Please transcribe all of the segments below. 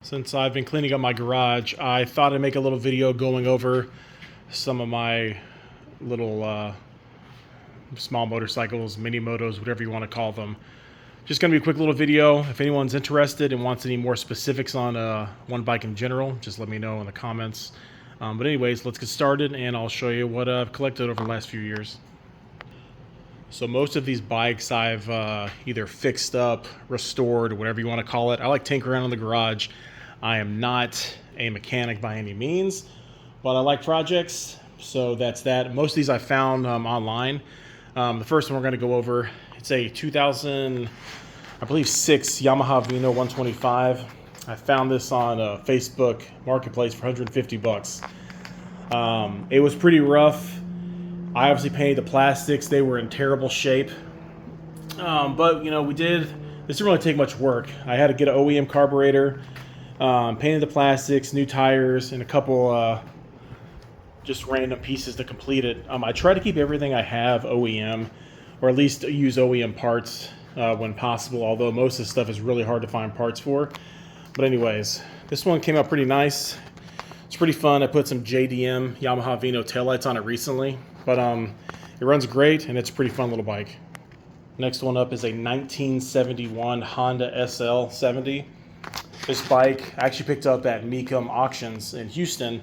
Since I've been cleaning up my garage, I thought I'd make a little video going over some of my little small motorcycles, mini motos, whatever you want to call them. Just going to be a quick little video. If anyone's interested and wants any more specifics on one bike in general, just let me know in the comments. But anyways, let's get started and I'll show you what I've collected over the last few years. So most of these bikes I've either fixed up, restored, whatever you want to call it. I like tinkering around in the garage. I am not a mechanic by any means, but I like projects, so that's that. Most of these I found online. The first one we're going to go over, it's a 2000, I believe 6 Yamaha Vino 125. I found this on Facebook Marketplace for 150 bucks. It was pretty rough. I obviously painted the plastics. They were in terrible shape. But, you know, this didn't really take much work. I had to get an OEM carburetor, painted the plastics, new tires, and a couple just random pieces to complete it. I try to keep everything I have OEM, or at least use OEM parts when possible, although most of the stuff is really hard to find parts for. But anyways, this one came out pretty nice. It's pretty fun. I put some JDM Yamaha Vino taillights on it recently, but it runs great and it's a pretty fun little bike. Next one up is a 1971 Honda SL70. This bike I actually picked up at Mecum Auctions in Houston.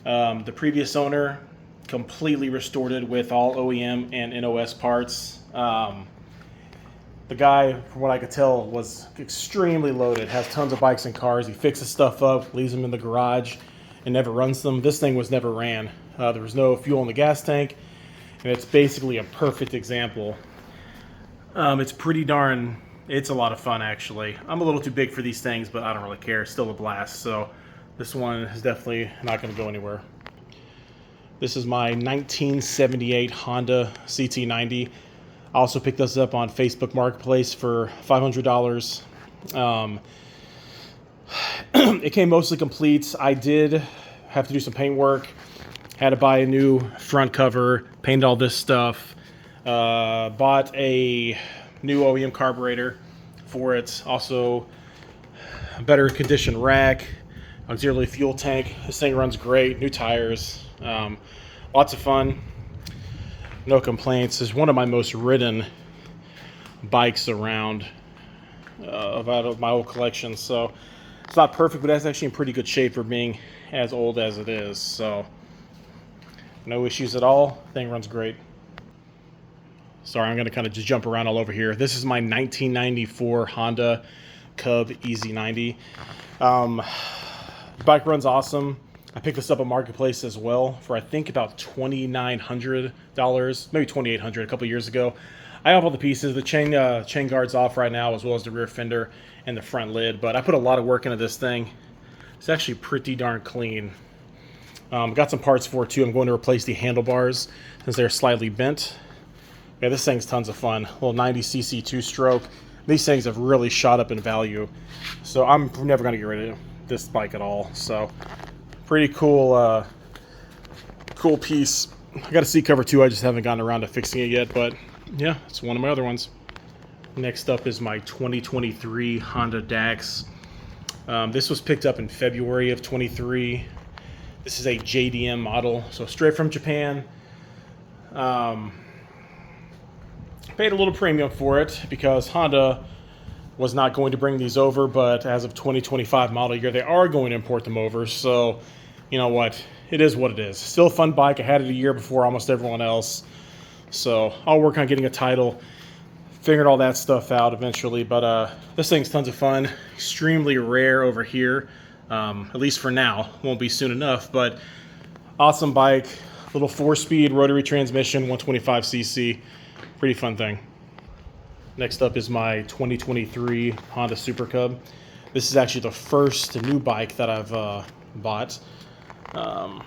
The previous owner completely restored it with all OEM and NOS parts. The guy, from what I could tell, was extremely loaded, has tons of bikes and cars. He fixes stuff up, leaves them in the garage, and never runs them. This thing was never ran. There was no fuel in the gas tank, and it's basically a perfect example. It's a lot of fun, actually. I'm a little too big for these things, but I don't really care. It's still a blast, so this one is definitely not going to go anywhere. This is my 1978 Honda CT90. I also picked this up on Facebook Marketplace for $500. It came mostly complete. I did have to do some paint work. Had to buy a new front cover, painted all this stuff. Bought a new OEM carburetor for it. Also, a better condition rack, auxiliary fuel tank. This thing runs great. New tires. Lots of fun. No complaints. It's one of my most ridden bikes around out of my old collection. So it's not perfect, but that's actually in pretty good shape for being as old as it is. So no issues at all. Thing runs great. Sorry, I'm going to kind of just jump around all over here. This is my 1994 Honda Cub EZ90. The bike runs awesome. I picked this up at Marketplace as well for I think about $2,900, maybe $2,800 a couple years ago. I have all the pieces. The chain guard's off right now, as well as the rear fender and the front lid. But I put a lot of work into this thing. It's actually pretty darn clean. Got some parts for it too. I'm going to replace the handlebars since they're slightly bent. Yeah, this thing's tons of fun. Little 90cc two-stroke. These things have really shot up in value, so I'm never going to get rid of this bike at all. So pretty cool, cool piece. I got a seat cover too. I just haven't gotten around to fixing it yet, but yeah, it's one of my other ones. Next up is my 2023 Honda Dax. This was picked up in February of 23. This is a JDM model, so straight from Japan. Paid a little premium for it because Honda was not going to bring these over, but as of 2025 model year, they are going to import them over. So, you know what? It is what it is. Still a fun bike. I had it a year before almost everyone else. So I'll work on getting a title, figured all that stuff out eventually. But this thing's tons of fun. Extremely rare over here, at least for now. Won't be soon enough, but awesome bike. Little 4-speed rotary transmission, 125cc. Pretty fun thing. Next up is my 2023 Honda Super Cub. This is actually the first new bike that I've bought. I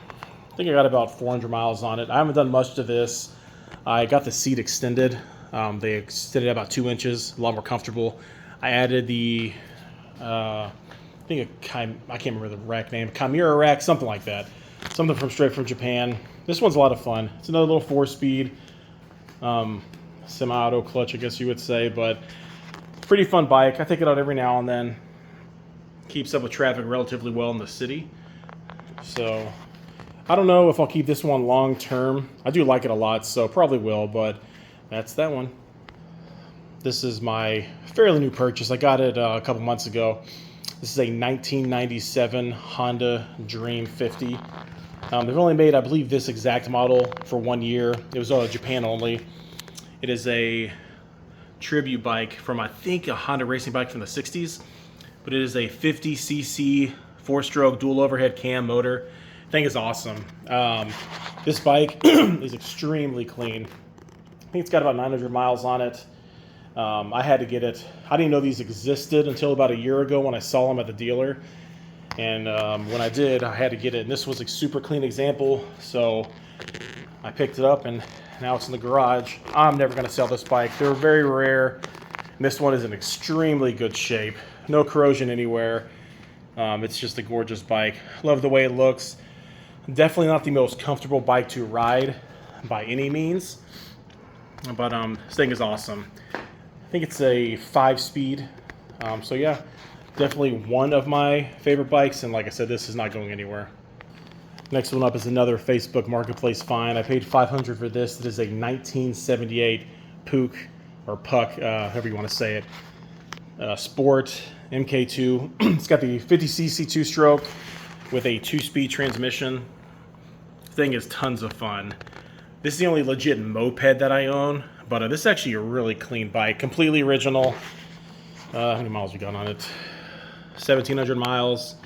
think I got about 400 miles on it. I haven't done much to this. I got the seat extended. They extended about 2 inches, a lot more comfortable. I added the, I can't remember the rack name, Chimera rack, something like that. Something from straight from Japan. This one's a lot of fun. It's another little 4-speed. Semi-auto clutch, I guess you would say, but pretty fun bike. I take it out every now and then. keeps up with traffic relatively well in the city. So I don't know if I'll keep this one long term. I do like it a lot, so probably will, but that's that one. This is my fairly new purchase. I got it a couple months ago. This is a 1997 Honda Dream 50. They've only made, I believe, this exact model for 1 year. It was Japan only. It is a tribute bike from, I think, a Honda racing bike from the 60s. But it is a 50cc 4-stroke dual overhead cam motor. I think it's awesome. This bike is extremely clean. I think it's got about 900 miles on it. I had to get it. I didn't know these existed until about a year ago when I saw them at the dealer. And when I did, I had to get it. And this was a super clean example. So I picked it up and now it's in the garage. I'm never going to sell this bike. They're very rare. And this one is in extremely good shape. No corrosion anywhere. It's just a gorgeous bike. Love the way it looks. Definitely not the most comfortable bike to ride by any means. But this thing is awesome. I think it's a 5-speed. So yeah, definitely one of my favorite bikes. And like I said, this is not going anywhere. Next one up is another Facebook Marketplace find. I paid $500 for this. It is a 1978 Puch, or Puck, however you want to say it. Sport MK2. It's got the 50cc 2-stroke with a 2-speed transmission. Thing is tons of fun. This is the only legit moped that I own, but this is actually a really clean bike, completely original. How many miles we got on it? 1,700 miles.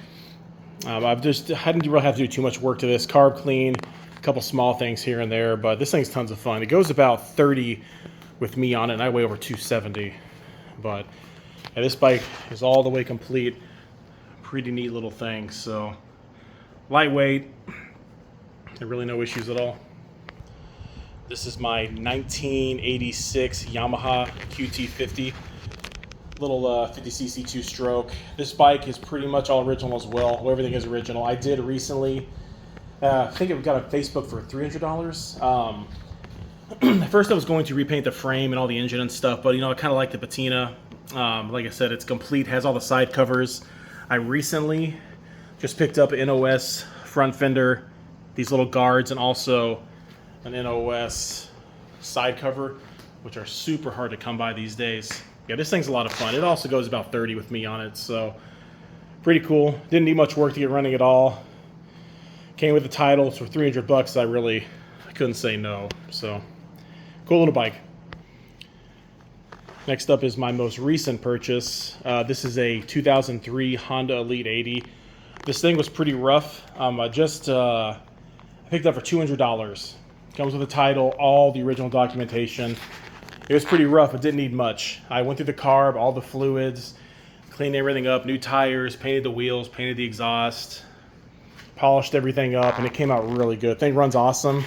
I didn't really have to do too much work to this. Carb clean, a couple small things here and there, but this thing's tons of fun. It goes about 30 with me on it, and I weigh over 270. But yeah, this bike is all the way complete. Pretty neat little thing. So lightweight. Really no issues at all. This is my 1986 Yamaha QT50. Little 50cc 2-stroke. This bike is pretty much all original as well. Everything is original. I did recently, I think it got on Facebook for $300. At first I was going to repaint the frame and all the engine and stuff, but I kind of like the patina. Like I said, it's complete, has all the side covers. I recently just picked up an NOS front fender, these little guards, and also an NOS side cover, which are super hard to come by these days. Yeah, this thing's a lot of fun. It also goes about 30 with me on it, so pretty cool. Didn't need much work to get running at all. Came with the title for $300. I couldn't say no. So cool little bike. Next up is my most recent purchase. This is a 2003 Honda Elite 80. This thing was pretty rough. I picked it up for $200. Comes with a title, all the original documentation. It was pretty rough. It didn't need much. I went through the carb, all the fluids, cleaned everything up, new tires, painted the wheels, painted the exhaust, polished everything up, and it came out really good. Thing runs awesome.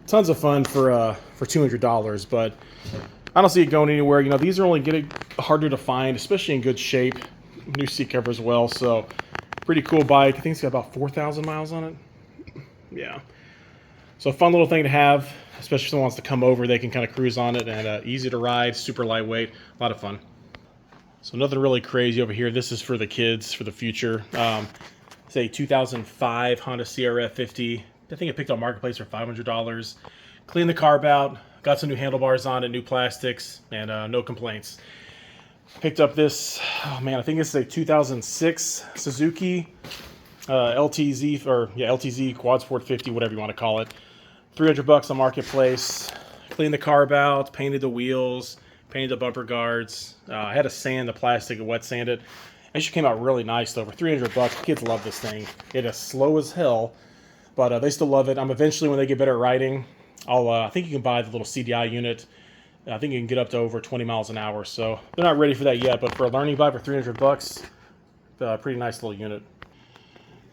Tons of fun for $200, but I don't see it going anywhere. These are only getting harder to find, especially in good shape. New seat cover as well, so pretty cool bike. I think it's got about 4,000 miles on it. Yeah. So a fun little thing to have, especially if someone wants to come over. They can kind of cruise on it, and easy to ride, super lightweight, a lot of fun. So nothing really crazy over here. This is for the kids, for the future. It's a 2005 Honda CRF 50. I think I picked up Marketplace for $500. Cleaned the carb out, got some new handlebars on it, new plastics, and no complaints. Picked up this, I think this is a 2006 Suzuki LTZ, or yeah, LTZ Quad Sport 50, whatever you want to call it. $300 on Marketplace. Cleaned the carb out, painted the wheels, painted the bumper guards. I had to sand the plastic and wet sand it. It actually came out really nice though. For $300, kids love this thing. It is slow as hell, but they still love it. Eventually, when they get better at riding, I think you can buy the little CDI unit. I think you can get up to over 20 miles an hour. So they're not ready for that yet, but for a learning bike for $300, pretty nice little unit.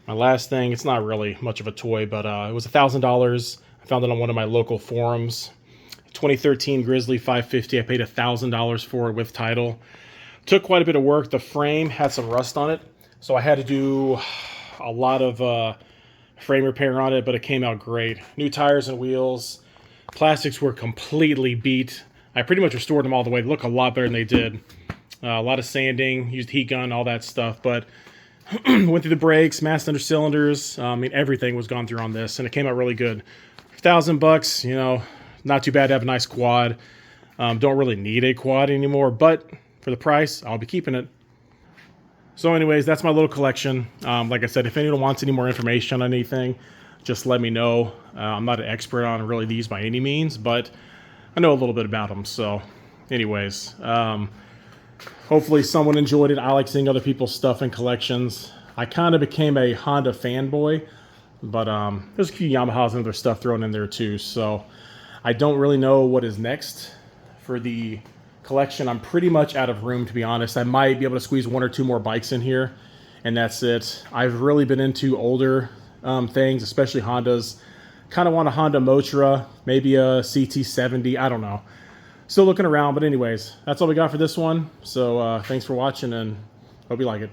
My last thing, it's not really much of a toy, but it was $1,000. I found it on one of my local forums. 2013 Grizzly 550. I paid $1,000 for it with title. Took quite a bit of work. The frame had some rust on it, so I had to do a lot of frame repair on it, but it came out great. New tires and wheels. Plastics were completely beat. I pretty much restored them all the way. They look a lot better than they did. A lot of sanding, used heat gun, all that stuff, but Went through the brakes, masked under cylinders. I mean, everything was gone through on this, and it came out really good. $1,000, you know, not too bad to have a nice quad. Don't really need a quad anymore, but for the price, I'll be keeping it. So anyways, that's my little collection. Like I said, if anyone wants any more information on anything, just let me know. I'm not an expert on really these by any means, but I know a little bit about them. So anyways, hopefully someone enjoyed it. I like seeing other people's stuff and collections. I kind of became a Honda fanboy, but there's a few Yamahas and other stuff thrown in there too. So I don't really know what is next for the collection. I'm pretty much out of room, to be honest. I might be able to squeeze 1 or 2 more bikes in here, and that's it. I've really been into older things, especially Hondas. Kind of want a Honda Motra, maybe a CT70, I don't know. Still looking around, but anyways, that's all we got for this one. So thanks for watching, and hope you like it.